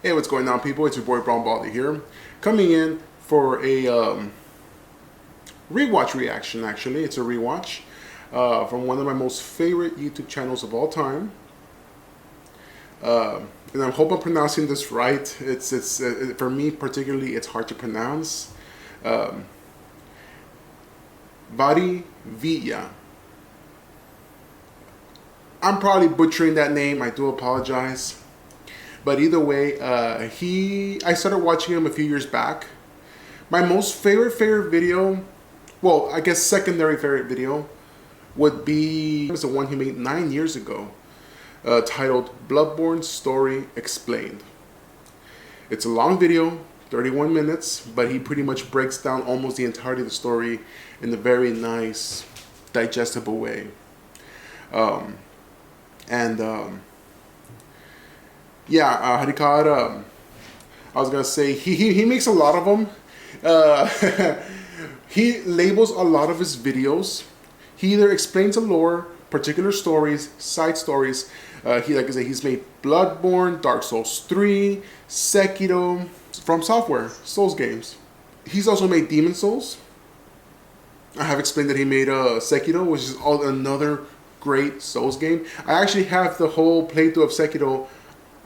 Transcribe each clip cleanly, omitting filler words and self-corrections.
Hey, what's going on, people? It's your boy Brown Baldy here, coming in for a rewatch reaction. Actually, it's a rewatch from one of my most favorite YouTube channels of all time, and I hope I'm pronouncing this right. It's for me particularly, it's hard to pronounce. Um, VaatiVidya. I'm probably butchering that name. I do apologize. But either way, I started watching him a few years back. My most favorite video, well, I guess secondary favorite video, would be the one he made 9 years ago, titled Bloodborne Story Explained. It's a long video, 31 minutes, but he pretty much breaks down almost the entirety of the story in a very nice, digestible way. Um, and yeah, how do you call it? I was gonna say he makes a lot of them. He labels a lot of his videos. He either explains a lore, particular stories, side stories. He, like I said, he's made Bloodborne, Dark Souls 3, Sekiro, from Software, Souls games. He's also made Demon Souls. I have explained that he made Sekiro, which is another great Souls game. I actually have the whole playthrough of Sekiro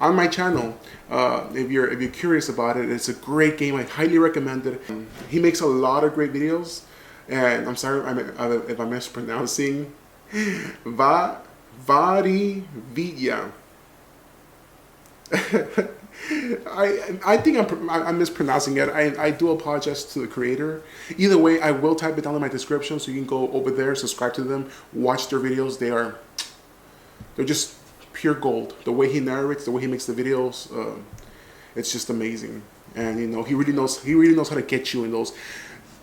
on my channel. If you're curious about it, it's a great game. I highly recommend it. He makes a lot of great videos, and I'm sorry if I'm mispronouncing. VaatiVidya. I think I'm mispronouncing it. I do apologize to the creator. Either way, I will type it down in my description so you can go over there, subscribe to them, watch their videos. They're just pure gold. The way he narrates, the way he makes the videos, it's just amazing. And you know, he really knows how to get you in those.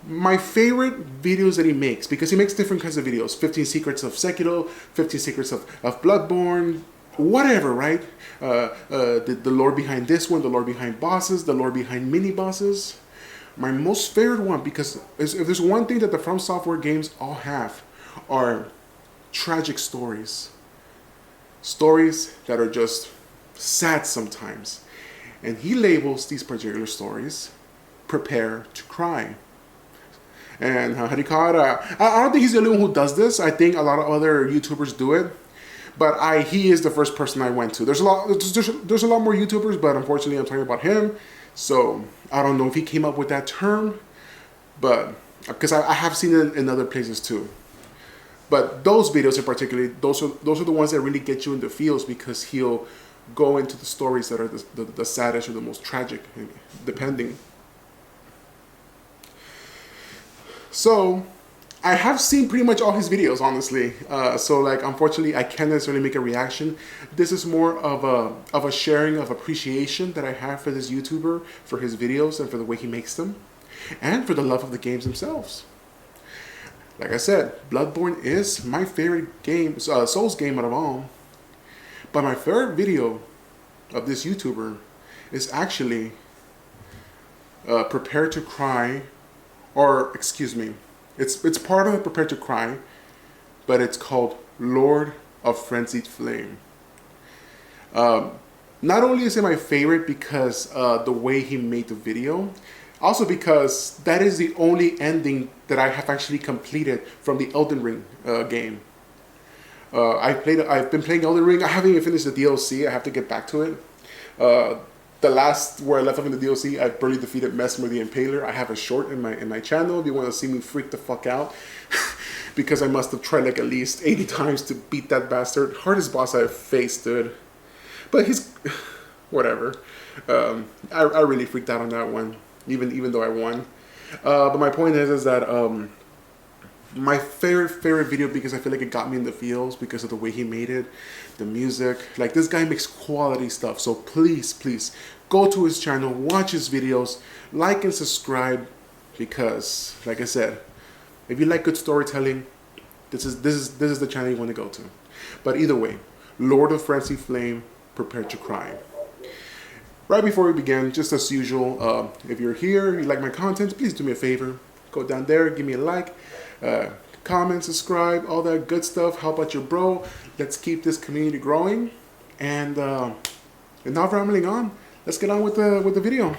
My favorite videos that he makes, because he makes different kinds of videos: 15 secrets of Sekiro, 15 secrets of Bloodborne, whatever, right? The lore behind this one, the lore behind bosses, the lore behind mini bosses. My most favorite one, because if there's one thing that the From Software games all have, are tragic stories. Stories that are just sad sometimes. And he labels these particular stories, Prepare to Cry. And how do you call it? I don't think he's the only one who does this. I think a lot of other YouTubers do it. But he is the first person I went to. There's a lot more YouTubers, but unfortunately I'm talking about him. So I don't know if he came up with that term, but because I have seen it in other places too. But those videos in particular, those are the ones that really get you in the feels, because he'll go into the stories that are the saddest or the most tragic, depending. So I have seen pretty much all his videos, honestly. So like, unfortunately, I can't necessarily make a reaction. This is more of a sharing of appreciation that I have for this YouTuber, for his videos, and for the way he makes them, and for the love of the games themselves. Like I said, Bloodborne is my favorite game, Souls game out of all. But my favorite video of this YouTuber is actually Prepare to Cry, or excuse me, it's part of Prepare to Cry, but it's called Lord of Frenzied Flame. Not only is it my favorite because the way he made the video, also because that is the only ending that I have actually completed from the Elden Ring game. I've been playing Elden Ring. I haven't even finished the DLC. I have to get back to it. The last where I left off in the DLC, I barely defeated Mesmer the Impaler. I have a short in my channel if you want to see me freak the fuck out, because I must have tried like at least 80 times to beat that bastard. Hardest boss I've faced, dude. But he's whatever. I really freaked out on that one, even though I won. But my point is that my favorite video, because I feel like it got me in the feels because of the way he made it, the music. Like, this guy makes quality stuff. So please go to his channel, watch his videos, like and subscribe, because like I said, if you like good storytelling, this is the channel you want to go to. But either way, Lord of Frenzied Flame, Prepare to Cry. Right before we begin, just as usual, if you're here, you like my content, please do me a favor. Go down there, give me a like, comment, subscribe, all that good stuff. Help out your bro. Let's keep this community growing. And not rambling on, let's get on with the video.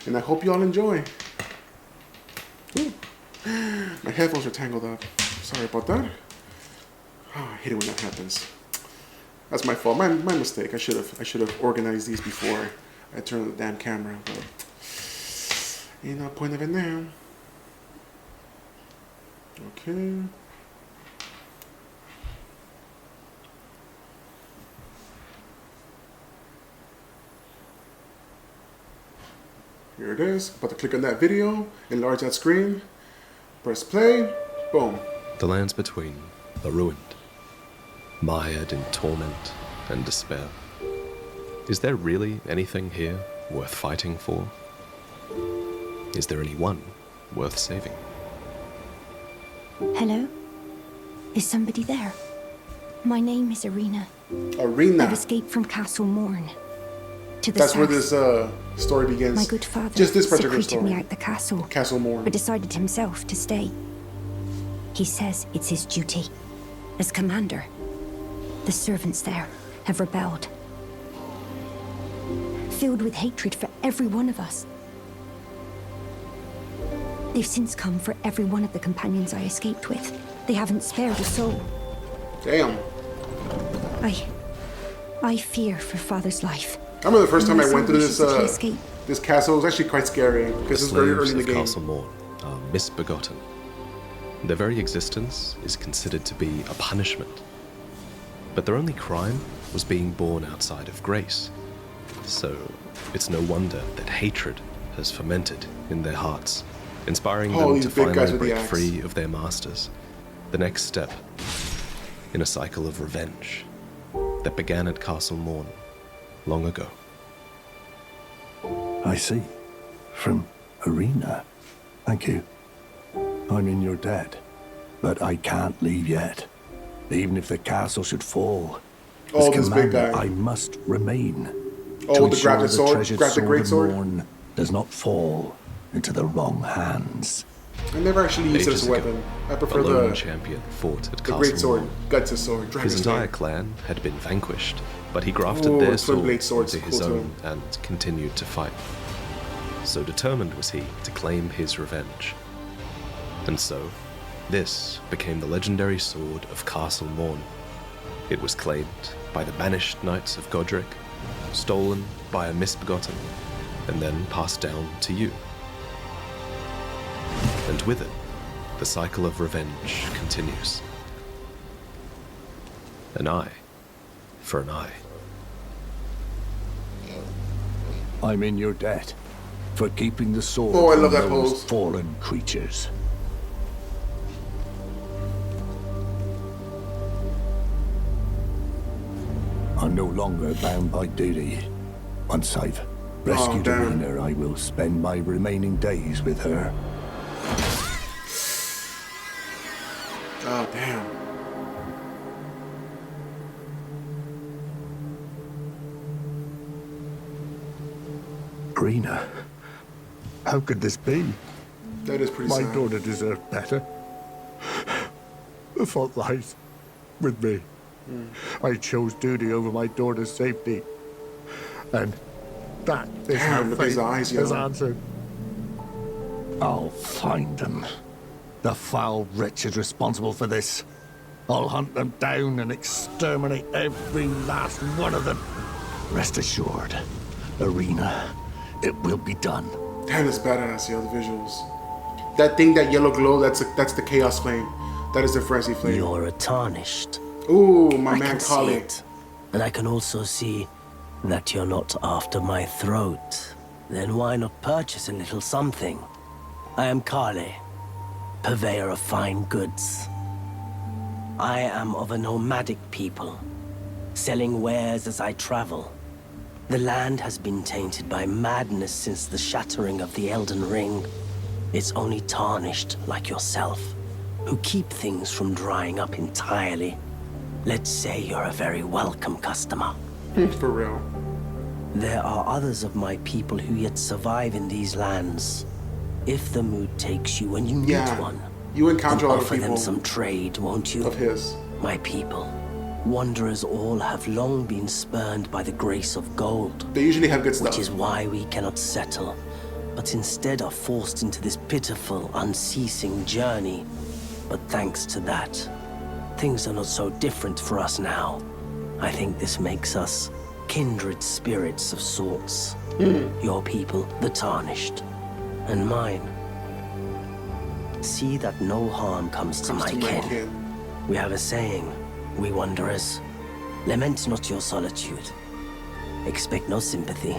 And I hope you all enjoy. Ooh. My headphones are tangled up. Sorry about that. Oh, I hate it when that happens. That's my fault. My mistake. I should have organized these before I turned on the damn camera. But ain't no point of it now. Okay. Here it is. About to click on that video, enlarge that screen, press play, boom. The lands between are ruined, mired in torment and despair. Is there really anything here worth fighting for? Is there anyone worth saving? Hello? Is somebody there? My name is Irina. Irina. I've escaped from Castle Morn. To the That's south. where this story begins. My good father Just this particular secreted story. me out the castle, Castle Morn. but decided himself to stay. He says it's his duty. As commander, the servants there have rebelled. Filled with hatred for every one of us. They've since come for every one of the companions I escaped with. They haven't spared a soul. Damn. I fear for father's life. I remember the first time I went through wishes that he escaped. this castle. It was actually quite scary because The it's very early slaves in the of game. Castle Morn are misbegotten. Their very existence is considered to be a punishment. But their only crime was being born outside of grace. So it's no wonder that hatred has fermented in their hearts, inspiring them these to big guys finally with the break axe. free of their masters. The next step in a cycle of revenge that began at Castle Morn long ago. I see. From Irina. Thank you. I'm in your debt, but I can't leave yet. Even if the castle should fall, Oh, as this big commander, guy. I must remain. Oh, to to grab ensure the sword? treasured Grab the great of sword? Morn does not fall into the wrong hands. I never actually used it as Ages a ago, weapon. I a prefer lone the champion fought at Castle great sword. Morn. Guts' sword. His Dragon's entire name. clan had been vanquished, but he grafted Ooh, their twin sword blade swords, into his cool to own him. and continued to fight. So determined was he to claim his revenge. And so, this became the legendary sword of Castle Morn. It was claimed by the banished knights of Godric, stolen by a misbegotten, and then passed down to you. And with it, the cycle of revenge continues. An eye for an eye. I'm in your debt for keeping the sword Oh, I love from that those pose. fallen creatures. I'm no longer bound by duty. Once I've rescued damn. Irina, I will spend my remaining days with her. Oh, damn. Irina, how could this be? That is pretty My sad. daughter deserved better. The fault lies with me. I chose duty over my daughter's safety. And that is Damn, how look at his fate eyes, has yo. answered. I'll find them. The foul wretches responsible for this. I'll hunt them down and exterminate every last one of them. Rest assured, Irina, it will be done. Damn, that's badass, yo, the visuals. That thing, that yellow glow, that's the Chaos Flame. That is the Frenzy Flame. You're a tarnished. Ooh, my I man can see Kali. it. And I can also see that you're not after my throat. Then why not purchase a little something? I am Kali, purveyor of fine goods. I am of a nomadic people, selling wares as I travel. The land has been tainted by madness since the shattering of the Elden Ring. It's only tarnished like yourself, who keep things from drying up entirely. Let's say you're a very welcome customer. For real. There are others of my people who yet survive in these lands. If the mood takes you when you meet Yeah. one, You encounter a then lot of offer them people some trade, won't you? of his. My people, Wanderers all have long been spurned by the grace of gold, They usually have good which stuff. is why we cannot settle, but instead are forced into this pitiful, unceasing journey. But thanks to that, things are not so different for us now. I think this makes us kindred spirits of sorts. Your people, the Tarnished, and mine. See that no harm comes to my kin. We have a saying, we Wanderers. Lament not your solitude. Expect no sympathy.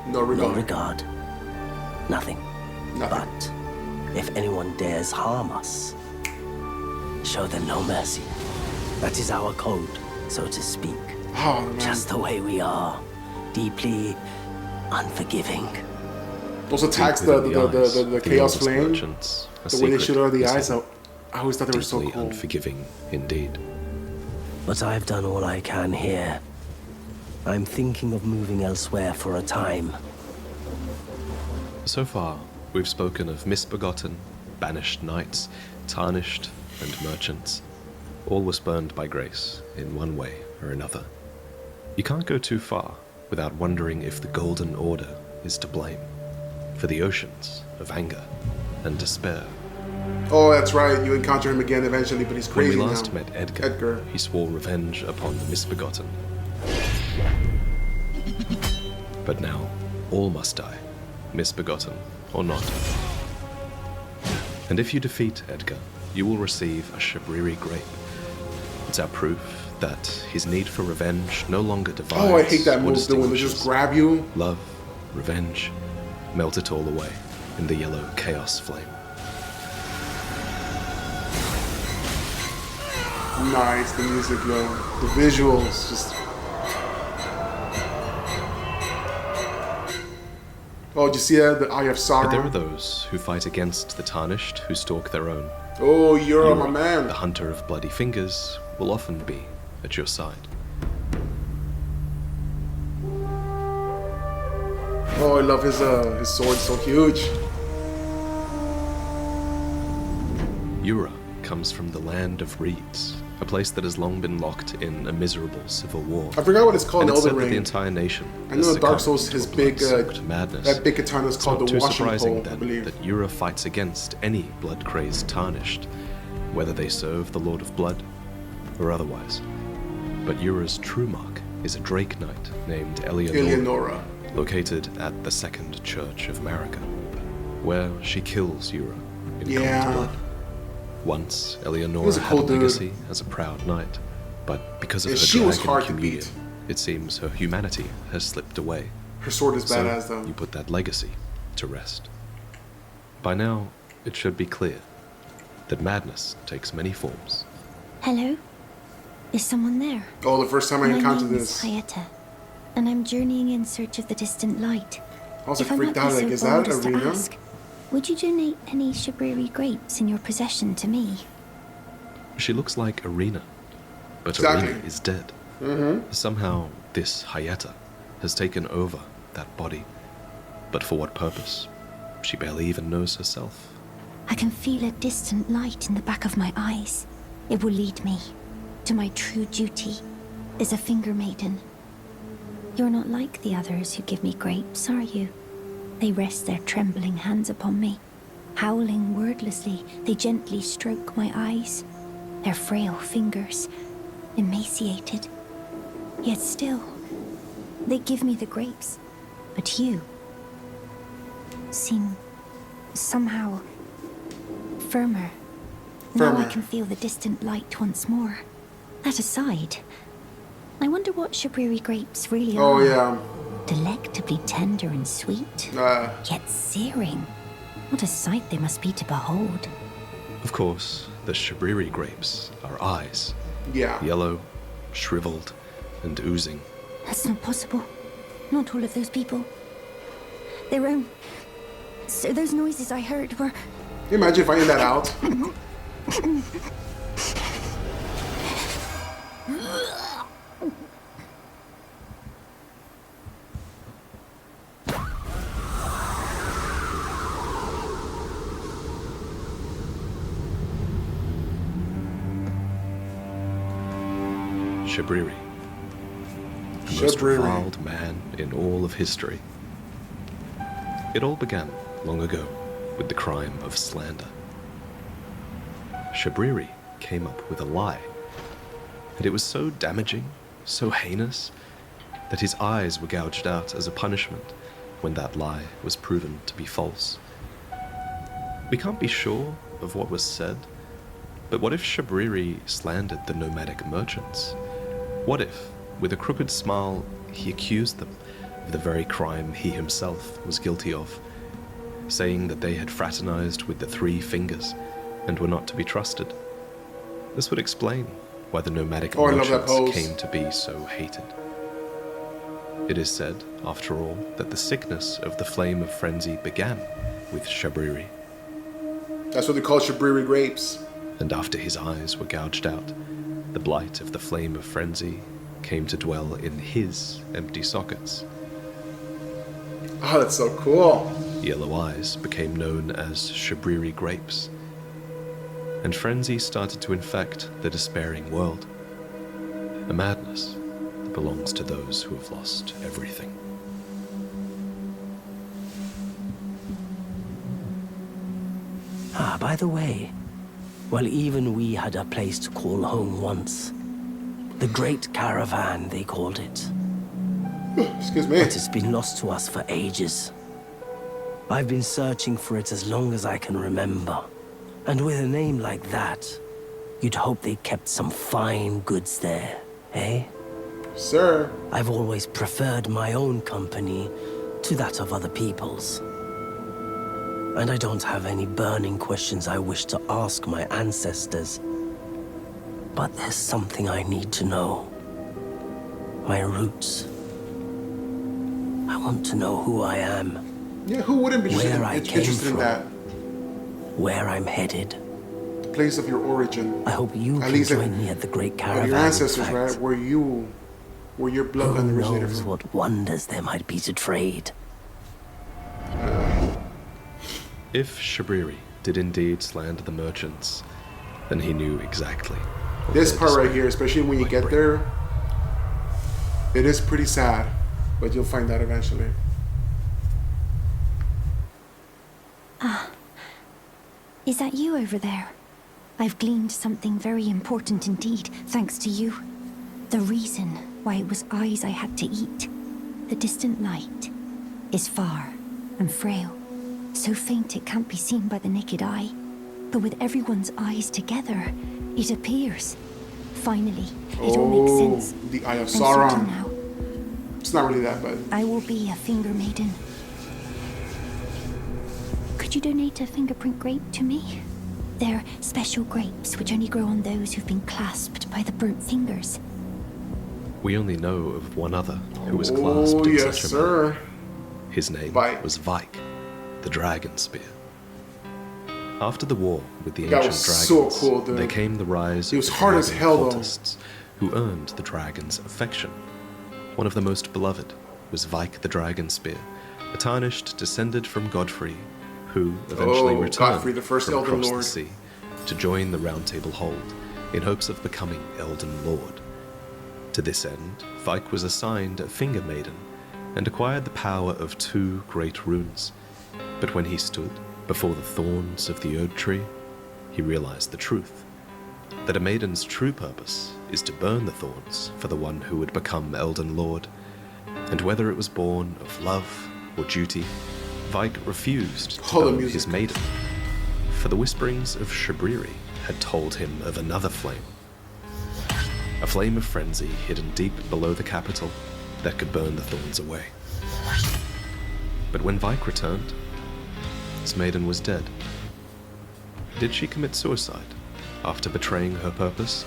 No regard. No regard. Nothing. Nothing. But if anyone dares harm us, show them no mercy. That is our code, so to speak. Oh, man. Just the way we are. Deeply unforgiving. Those attacks, the Chaos Flame, the way they shoot out of the eyes, I always thought they were so deeply cool. unforgiving indeed. But I've done all I can here. I'm thinking of moving elsewhere for a time. So far, we've spoken of misbegotten, banished knights, tarnished, and merchants. All were spurned by grace, in one way or another. You can't go too far without wondering if the Golden Order is to blame for the oceans of anger and despair. Oh, that's right. You encounter him again eventually, but he's When crazy we last now. met Edgar, he swore revenge upon the misbegotten. But now, all must die, misbegotten or not. And if you defeat Edgar, you will receive a Shabriri grape. It's our proof that his need for revenge no longer divides. Oh, I hate that or move, though, when they just grab you. Love, revenge, melt it all away in the yellow chaos flame. Nice, the music, though. The visuals, just... Oh, did you see that? The Eye of But there are Sauron. those who fight against the tarnished, who stalk their own. Oh, you're my Yura, man. the hunter of bloody fingers, will often be at your side. Oh, I love his sword, so huge. Yura comes from the land of reeds, a place that has long been locked in a miserable civil war. I forgot what it's called And in it's said Elden that the Ring. entire nation I has know in Dark succumbed Souls, his to a big, blood-soaked madness. that big katana is It's called not the too washing surprising pole, I then believe. that Yura fights against any blood-crazed tarnished, whether they serve the Lord of Blood or otherwise. But Yura's true mark is a Drake Knight named Eleonora. located at the Second Church of Marika, where she kills Yura in Yeah. cold blood. Once, He Eleonora was a had cool a dude. legacy as a proud knight, but because of And her she was dragon hard to communion, beat. it seems her humanity has slipped away. Her sword is So badass, though. you put that legacy to rest. By now, it should be clear that madness takes many forms. Hello? Is someone there? Oh, the first time I My encountered name this, is Hayata, and I'm journeying in search of the distant light. I was like If I might freaked be out. so Like, is bold that as to Arena? ask, would you donate any Shabriri grapes in your possession to me? She looks like Arena, but Exactly. Arena is dead. Somehow, this Hayata has taken over that body. But for what purpose? She barely even knows herself. I can feel a distant light in the back of my eyes. It will lead me to my true duty as a finger maiden. You're not like the others who give me grapes, are you? They rest their trembling hands upon me. Howling wordlessly, they gently stroke my eyes. Their frail fingers, emaciated. Yet still, they give me the grapes. But you seem somehow firmer. Now I Firmer. can feel the distant light once more. That aside, I wonder what Shabriri grapes really Oh, are. yeah. Delectably tender and sweet, yet searing. What a sight they must be to behold. Of course, the Shabriri grapes are eyes, Yeah. yellow, shriveled, and oozing. That's not possible. Not all of those people. Their own. So those noises I heard were. Can you imagine finding that out? Shabriri. The most Shabriri. reviled man in all of history. It all began long ago with the crime of slander. Shabriri came up with a lie, and it was so damaging, so heinous, that his eyes were gouged out as a punishment when that lie was proven to be false. We can't be sure of what was said, but what if Shabriri slandered the nomadic merchants? What if, with a crooked smile, he accused them of the very crime he himself was guilty of, saying that they had fraternized with the Three Fingers and were not to be trusted? This would explain why the nomadic I love that merchants pose. came to be so hated. It is said, after all, that the sickness of the flame of frenzy began with Shabriri, That's what they call Shabriri grapes. and after his eyes were gouged out, the blight of the flame of frenzy came to dwell in his empty sockets. Oh, that's so cool. Yellow eyes became known as Shabriri grapes, and frenzy started to infect the despairing world. A madness that belongs to those who have lost everything. Ah, by the way, well, even we had a place to call home once. The Great Caravan, they called it. Excuse me. But it's been lost to us for ages. I've been searching for it as long as I can remember. And with a name like that, you'd hope they kept some fine goods there, eh? Sir. I've always preferred my own company to that of other people's. And I don't have any burning questions I wish to ask my ancestors. But there's something I need to know. My roots. I want to know who I am, Yeah, who wouldn't be Where I came interested in from. that? where I'm headed. The place of your origin. I hope you At can least join me at the Great Of Caravan. your in ancestors, fact. right? Where your bloodline Who originated knows from. what wonders there might be to trade. If Shabriri did indeed slander the merchants, then he knew exactly what This their part right despair here, especially when you might get bring. there, it is pretty sad, but you'll find out eventually. Is that you over there? I've gleaned something very important indeed, thanks to you. The reason why it was eyes I had to eat. The distant light is far and frail, so faint it can't be seen by the naked eye. But with everyone's eyes together, it appears. Finally, it all makes sense. The Eye of I'm certain Sauron. now. It's not really that bad. I will be a finger maiden. Could you donate a fingerprint grape to me? They're special grapes which only grow on those who've been clasped by the burnt fingers. We only know of one other who was clasped Oh, in yes, such a manner. sir. His name Vike. was Vike, the Dragon Spear. After the war with the That ancient was dragons, so cool, dude. there came the rise He of was the hard as dragon hell, though. cultists, who earned the dragon's affection. One of the most beloved was Vike the Dragon Spear, a tarnished descended from Godfrey, who eventually Oh, returned Godfrey, the first from Elden across Lord. the sea to join the Round Table Hold in hopes of becoming Elden Lord. To this end, Vike was assigned a Finger Maiden and acquired the power of 2 great runes. But when he stood before the thorns of the Erd Tree, he realized the truth, that a maiden's true purpose is to burn the thorns for the one who would become Elden Lord. And whether it was born of love or duty, Vike refused to Oh, the burn music. his maiden, for the whisperings of Shabriri had told him of another flame. A flame of frenzy hidden deep below the capital that could burn the thorns away. But when Vike returned, his maiden was dead. Did she commit suicide after betraying her purpose,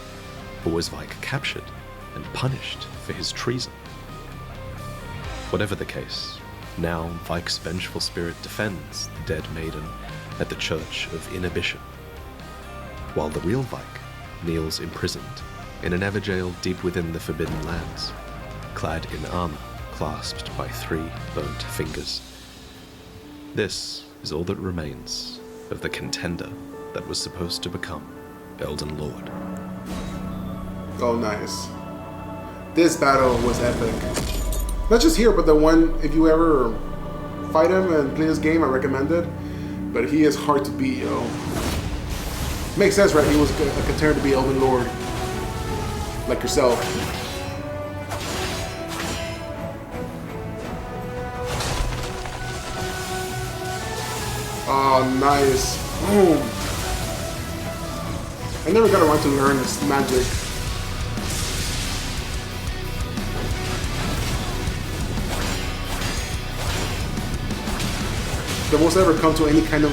or was Vike captured and punished for his treason? Whatever the case, now Vike's vengeful spirit defends the dead maiden at the Church of Inhibition, while the real Vike kneels imprisoned in an Everjail deep within the Forbidden Lands, clad in armor clasped by 3 burnt fingers. This is all that remains of the contender that was supposed to become Elden Lord. Oh, nice. This battle was epic. Not just here, but the one, if you ever fight him and play this game, I recommend it. But he is hard to beat, yo. Makes sense, right? He was a contender to be Elden Lord. Like yourself. Oh, nice. Boom. I never got around to learn this magic. The most I ever come to any kind of,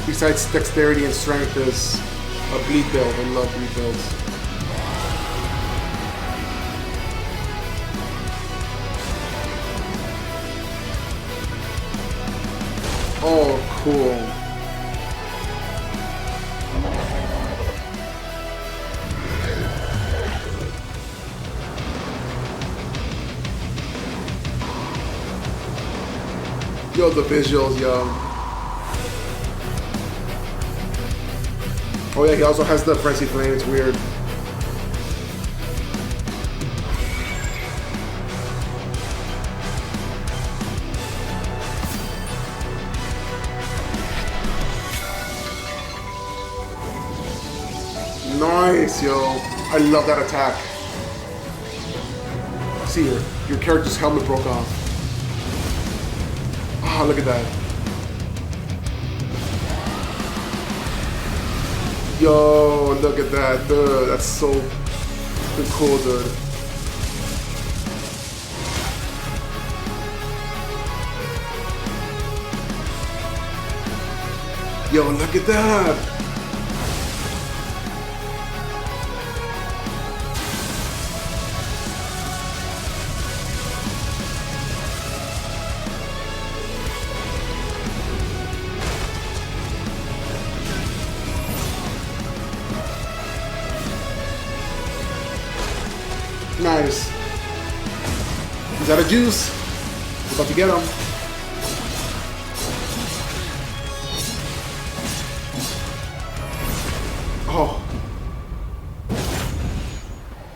besides dexterity and strength, is a bleed build. I love bleed builds. Oh, cool. Yo, the visuals, yo. Oh yeah, he also has the Frenzied flame, it's weird. Nice, yo. I love that attack. See, your character's helmet broke off. Oh, look at that. Yo, look at that, dude. That's so cool, dude. Yo, look at that. Nice. He's out of juice. We're about to get him. Oh.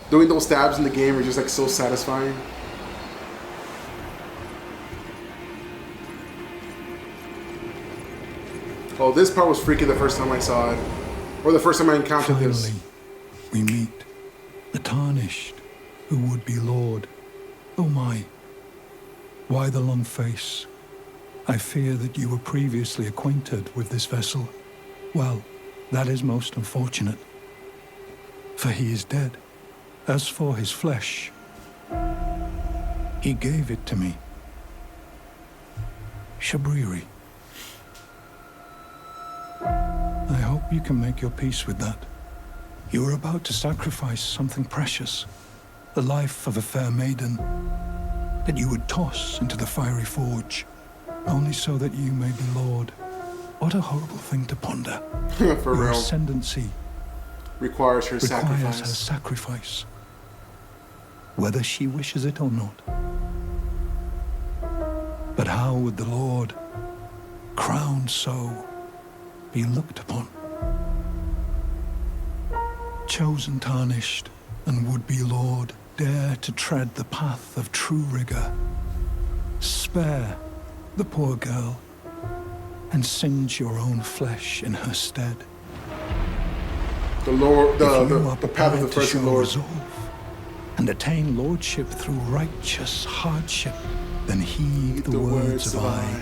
Doing those stabs in the game are just like so satisfying. Oh, this part was freaky the first time I saw it. Or the first time I encountered this. Finally, we meet the Tarnished, who would be Lord. Oh my, why the long face? I fear that you were previously acquainted with this vessel. Well, that is most unfortunate, for he is dead. As for his flesh, he gave it to me. Shabriri. I hope you can make your peace with that. You are about to sacrifice something precious. The life of a fair maiden that you would toss into the fiery forge, only so that you may be Lord. What a horrible thing to ponder. For Your real. ascendancy Requires her requires her sacrifice. sacrifice, whether she wishes it or not. But how would the Lord, crowned so, be looked upon? Chosen Tarnished and would-be Lord, dare to tread the path of true rigor. Spare the poor girl and singe your own flesh in her stead. The Lord, If you are the path of the prepared to first show Lord. resolve and attain lordship through righteous hardship, then heed the words of I,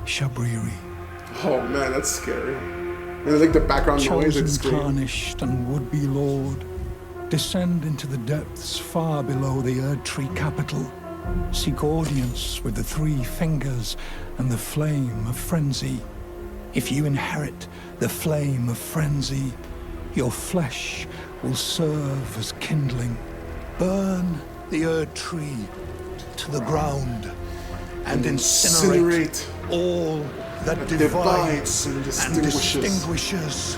Shabriri. Oh man, that's scary. And I like the background noise, Chosen, it's scary. Tarnished, and would-be Lord, descend into the depths far below the Erdtree capital. Seek audience with the three fingers and the flame of frenzy. If you inherit the flame of frenzy, your flesh will serve as kindling. Burn the Erdtree to the ground and incinerate all that divides and distinguishes.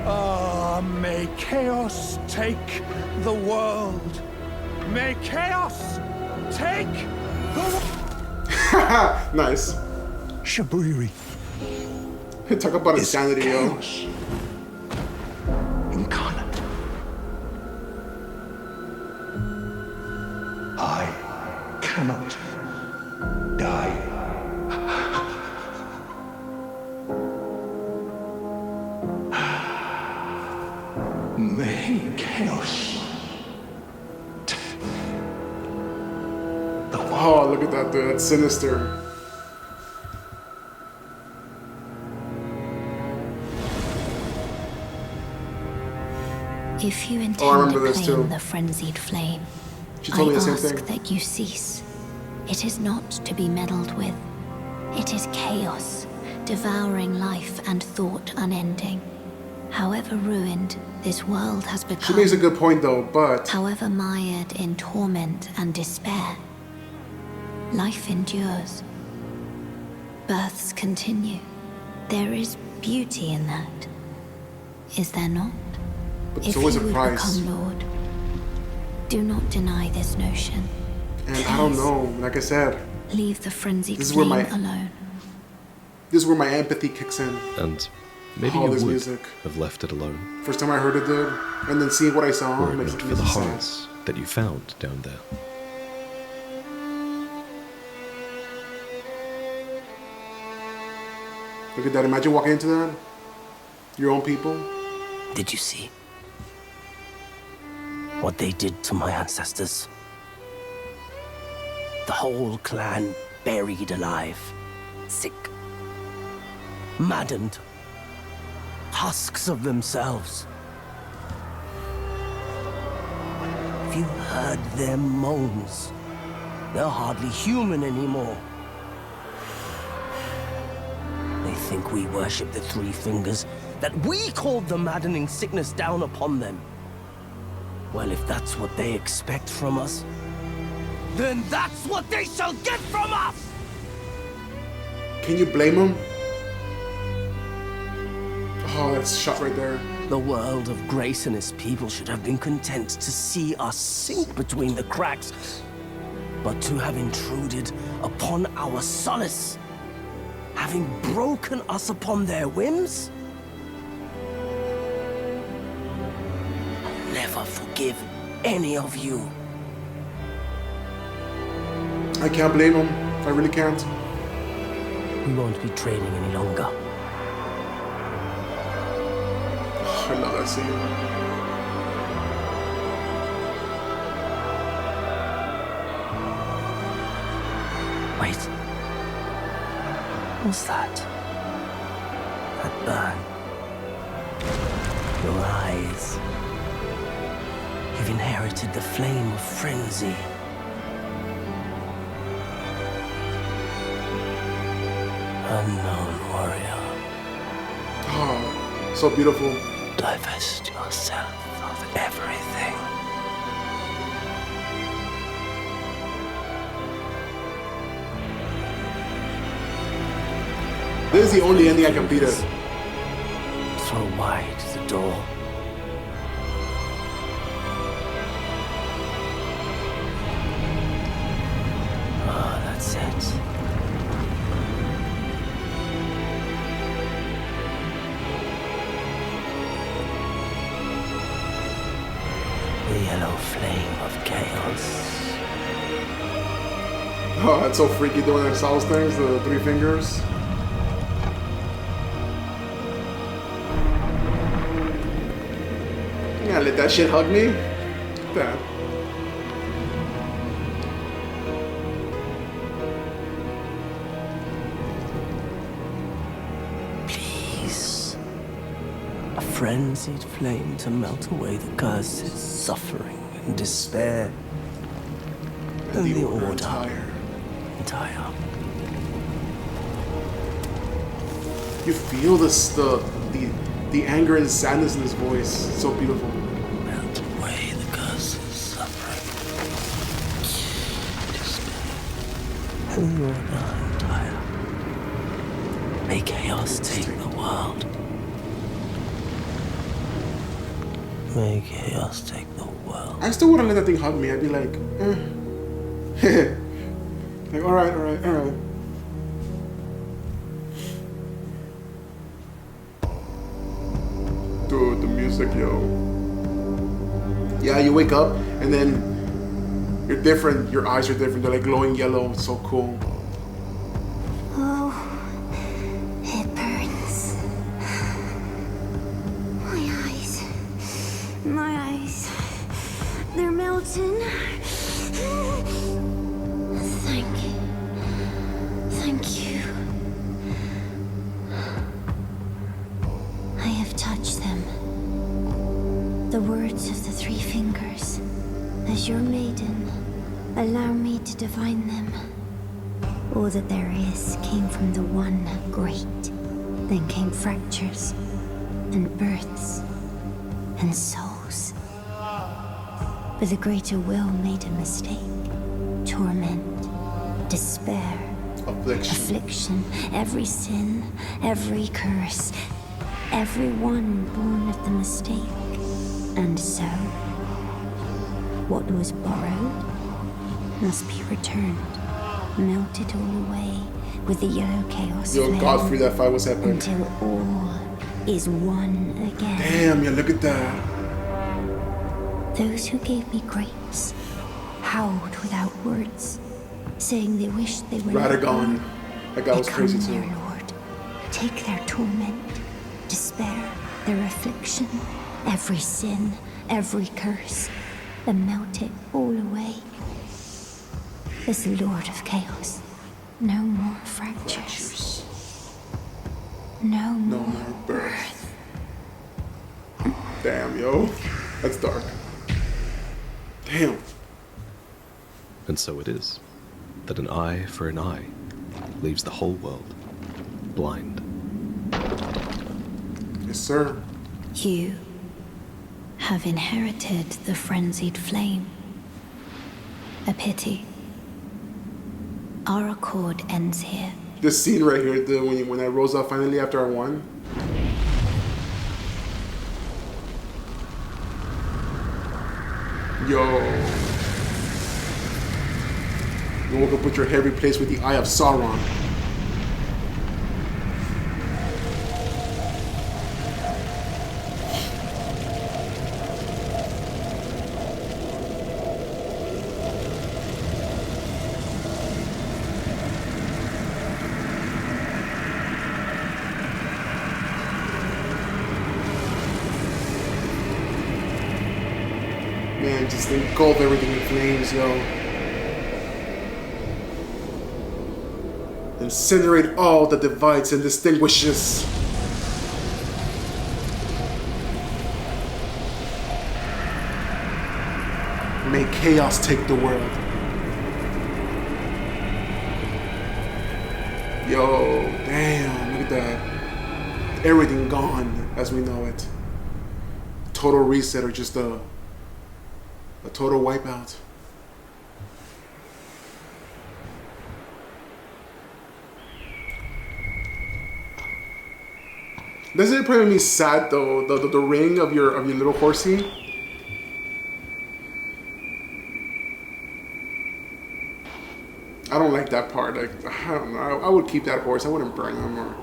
Ah, may chaos take the world. May chaos take the world. Nice. Shabriri Talk about is insanity, yo. chaos incarnate. Die. May chaos. Oh, look at that, dude. That's sinister. If you I intend remember to this claim too. the frenzied flame, She I told me the same ask thing. that you cease. It is not to be meddled with. It is chaos, devouring life and thought unending. However ruined this world has She become, makes a good point though, but however mired in torment and despair, life endures. Births continue. There is beauty in that. Is there not? it's If always you a would price. become Lord, do not deny this notion. And I don't Please. know. Like I said, Leave the frenzied This is where flame my- alone. this is where my empathy kicks in. And maybe All you this would music. have left it alone, First time I heard it, dude, and then seeing what I saw were it makes not me for the sad. horrors that you found down there. Look at that. Imagine walking into that. Your own people. Did you see what they did to my ancestors? The whole clan buried alive, sick, maddened, husks of themselves. If you heard their moans, they're hardly human anymore. They think we worship the three fingers, that we called the maddening sickness down upon them. Well, if that's what they expect from us, then that's what they shall get from us! Can you blame them? Oh, that's shot right there. The world of grace and its people should have been content to see us sink between the cracks, but to have intruded upon our solace, having broken us upon their whims? I'll never forgive any of you. I can't blame them. I really can't. We won't be training any longer. I love that scene. Wait. What's that? That burn. Your eyes. You've inherited the flame of frenzy. Unknown warrior. Oh, so beautiful. Divest yourself of everything. This is the only ending I can beat it. Throw wide the door. Ah, that's it. The yellow flame of chaos. Oh, that's so freaky doing the Souls things, the three fingers. Yeah, let that shit hug me. That. Please. A frenzied flame to melt away the curses, suffering, and despair. And the order entire. You feel this, the anger and sadness in his voice. It's so beautiful. Melt away the curses, suffering, despair. And the order entire. May chaos take the world. May chaos take the world. I still wouldn't let that thing hug me. I'd be like, like, alright. Dude, the music, yo. Yeah, you wake up and then You're different. Your eyes are different. They're like glowing yellow. It's so cool. Oh, it burns. My eyes. They're melting. Thank you. I have touched them. The words of the three fingers. As your maiden, allow me to divine them. All that there is came from the one great. Then came fractures, and births, and souls. But the greater will made a mistake. Torment, despair, affliction, every sin, every curse, every one born of the mistake. And so, what was borrowed must be returned, melted all away with the yellow chaos Yo, flame, Godfrey, that fight was epic. until all is one again. Damn, yeah, look at that. Those who gave me grapes howled without words, saying they wished they were Radagon. That guy was crazy Come, too. dear Lord, take their torment, despair, their affliction, every sin, every curse, and melt it all away. As the Lord of Chaos, no more fractures, no more birth. Damn, yo. That's dark. Damn. And so it is, that an eye for an eye leaves the whole world blind. Yes, sir. You have inherited the frenzied flame. A pity. Our accord ends here. This scene right here, when I rose up finally after I won. Yo. You woke up with your head replaced with the Eye of Sauron. Man, just engulf everything in flames, yo. Incinerate all that divides and distinguishes. May chaos take the world. Yo, damn, look at that. Everything gone as we know it. Total reset or just a total wipeout. Doesn't it probably make me sad though? The ring of your little horsey. I don't like that part. Like, I don't know. I would keep that horse. I wouldn't burn him or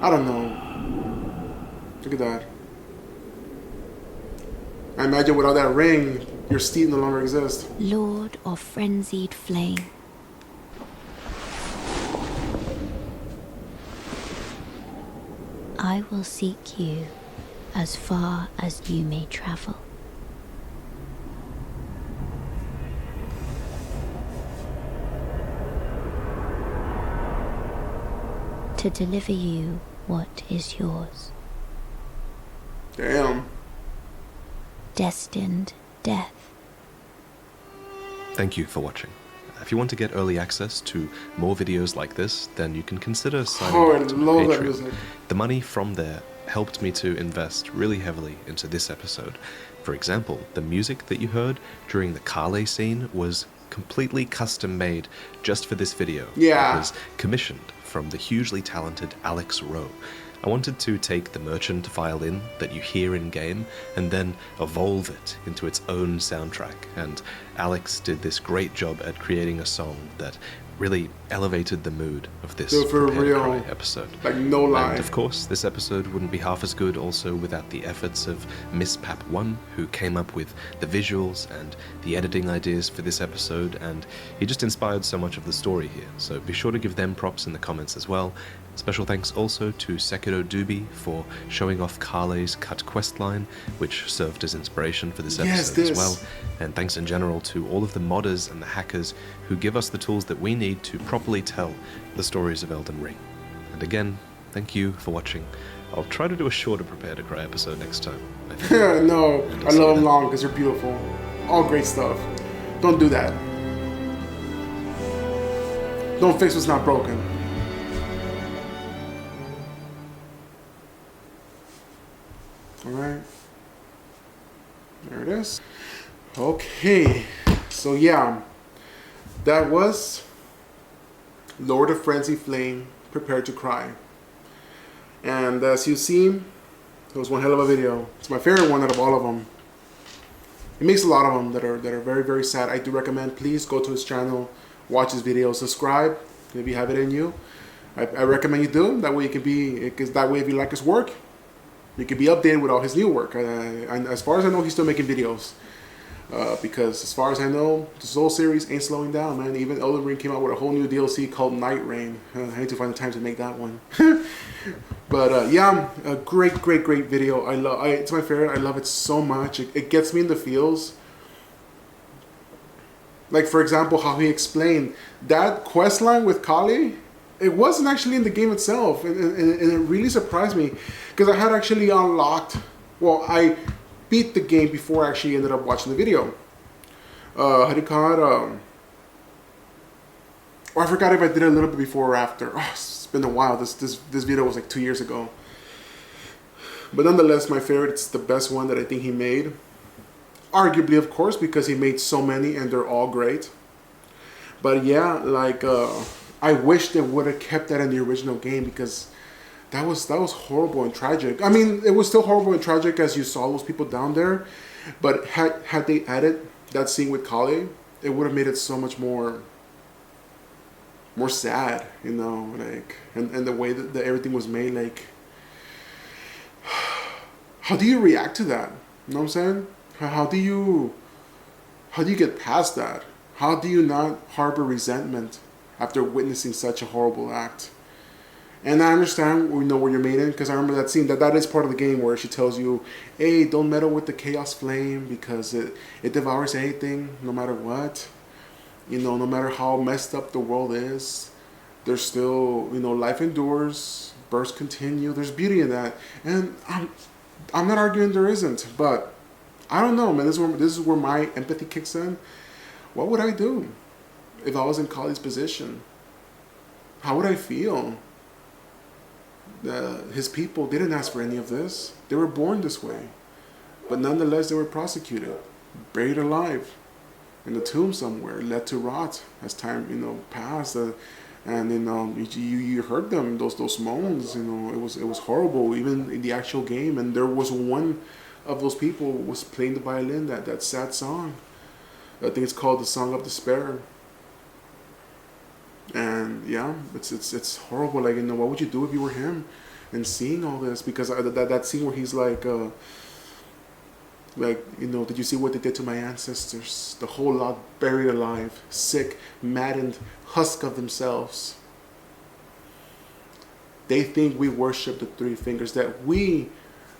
I don't know. Look at that. I imagine without that ring, your steed no longer exists. Lord of frenzied flame. I will seek you as far as you may travel. To deliver you what is yours. Damn. Destined death. Thank you for watching. If you want to get early access to more videos like this, then you can consider signing up to my love that Patreon. music. The money from there helped me to invest really heavily into this episode. For example, the music that you heard during the Kale scene was completely custom made just for this video. Yeah. It was commissioned from the hugely talented Alex Rowe. I wanted to take the merchant violin that you hear in game and then evolve it into its own soundtrack, and Alex did this great job at creating a song that really elevated the mood of this Dude, for Prepare to real. Cry episode. Like, no lie. And of course, this episode wouldn't be half as good also without the efforts of Miss Pap1, who came up with the visuals and the editing ideas for this episode, and he just inspired so much of the story here. So be sure to give them props in the comments as well. Special thanks also to Sekiro Doobie for showing off Kale's cut questline, which served as inspiration for this episode as well. And thanks in general to all of the modders and the hackers who give us the tools that we need to properly tell the stories of Elden Ring. And again, thank you for watching. I'll try to do a shorter Prepare to Cry episode next time. No, I love them long because they're beautiful. All great stuff. Don't do that. Don't fix what's not broken. Alright. There it is. Okay. So yeah. That was Lord of Frenzy Flame, Prepare to Cry. And as you've seen, it was one hell of a video. It's my favorite one out of all of them. He makes a lot of them that are very, very sad. I do recommend, please go to his channel, watch his videos, subscribe if you have it in you. I recommend you do. That way you can be, because that way if you like his work, you can be updated with all his new work. And as far as I know, he's still making videos. Because as far as I know, the Soul series ain't slowing down, man. Even Elden Ring came out with a whole new DLC called Night Rain. I need to find the time to make that one. But yeah, a great video. It's my favorite. I love it so much. It gets me in the feels. Like, for example, how he explained that quest line with Kale. It wasn't actually in the game itself, and it really surprised me because I had actually unlocked. Well, I beat the game before I actually ended up watching the video. How do you call it? Oh, I forgot if I did it a little bit before or after. Oh, it's been a while. This video was like 2 years ago. But nonetheless, my favorite. It's the best one that I think he made. Arguably, of course, because he made so many and they're all great. But yeah, like I wish they would have kept that in the original game because that was horrible and tragic. I mean, it was still horrible and tragic as you saw those people down there. But had they added that scene with Kale, it would have made it so much more sad, you know, like and the way that everything was made, like how do you react to that? You know what I'm saying? How do you get past that? How do you not harbor resentment after witnessing such a horrible act? And I understand, we know where you're made in, because I remember that scene, that is part of the game where she tells you, hey, don't meddle with the Chaos Flame because it devours anything, no matter what. You know, no matter how messed up the world is, there's still, you know, life endures, births continue, there's beauty in that. And I'm not arguing there isn't, but I don't know, man, this is where my empathy kicks in. What would I do if I was in Kale's position? How would I feel? His people didn't ask for any of this. They were born this way. But nonetheless, they were prosecuted, buried alive in a tomb somewhere, led to rot as time, you know, passed. And you know, you heard them, those moans, you know, it was horrible, even in the actual game. And there was one of those people was playing the violin, that sad song. I think it's called the Song of Despair. And yeah, it's horrible. Like, you know, what would you do if you were him and seeing all this? Because that scene where he's like, you know, did you see what they did to my ancestors? The whole lot buried alive, sick, maddened, husk of themselves. They think we worship the three fingers, that we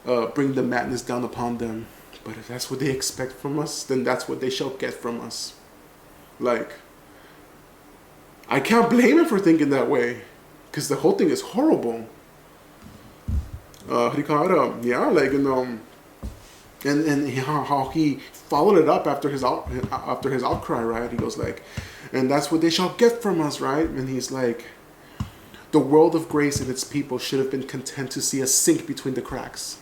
bring the madness down upon them. But if that's what they expect from us, then that's what they shall get from us. Like, I can't blame him for thinking that way, because the whole thing is horrible. Yeah, like, you know, and how he followed it up after his outcry, right? He goes like, and that's what they shall get from us, right? And he's like, the world of grace and its people should have been content to see us sink between the cracks,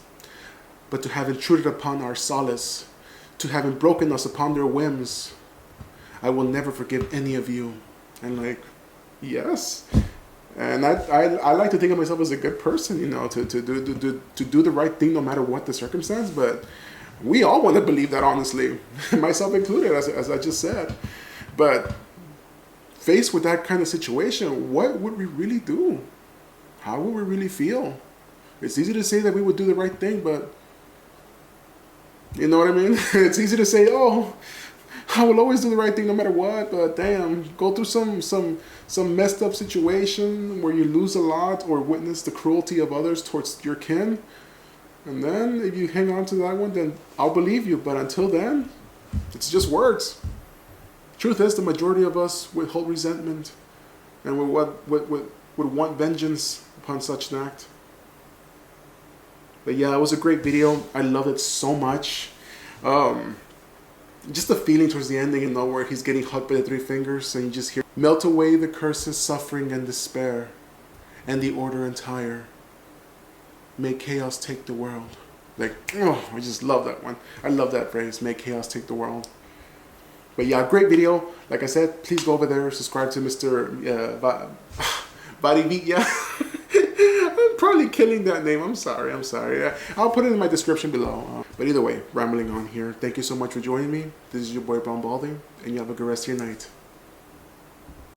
but to have intruded upon our solace, to have broken us upon their whims, I will never forgive any of you. And like, yes, and I like to think of myself as a good person, you know, to do the right thing no matter what the circumstance. But we all want to believe that, honestly, myself included, as I just said. But faced with that kind of situation, what would we really do? How would we really feel? It's easy to say that we would do the right thing, but you know what I mean? It's easy to say, oh, I will always do the right thing no matter what, but damn, go through some messed up situation where you lose a lot or witness the cruelty of others towards your kin. And then if you hang on to that one, then I'll believe you. But until then, it's just words. Truth is, the majority of us would hold resentment and would want vengeance upon such an act. But yeah, it was a great video. I love it so much. Just the feeling towards the ending, where he's getting hugged by the three fingers, and you just hear, melt away the curses, suffering, and despair, and the order entire. May chaos take the world. Like, oh, I just love that one. I love that phrase, may chaos take the world. But yeah, great video. Like I said, please go over there, subscribe to Mr. VaatiVidya. I'm probably killing that name. I'm sorry. I'll put it in my description below. But either way, rambling on here. Thank you so much for joining me. This is your boy Brown Balding, and you have a good rest of your night.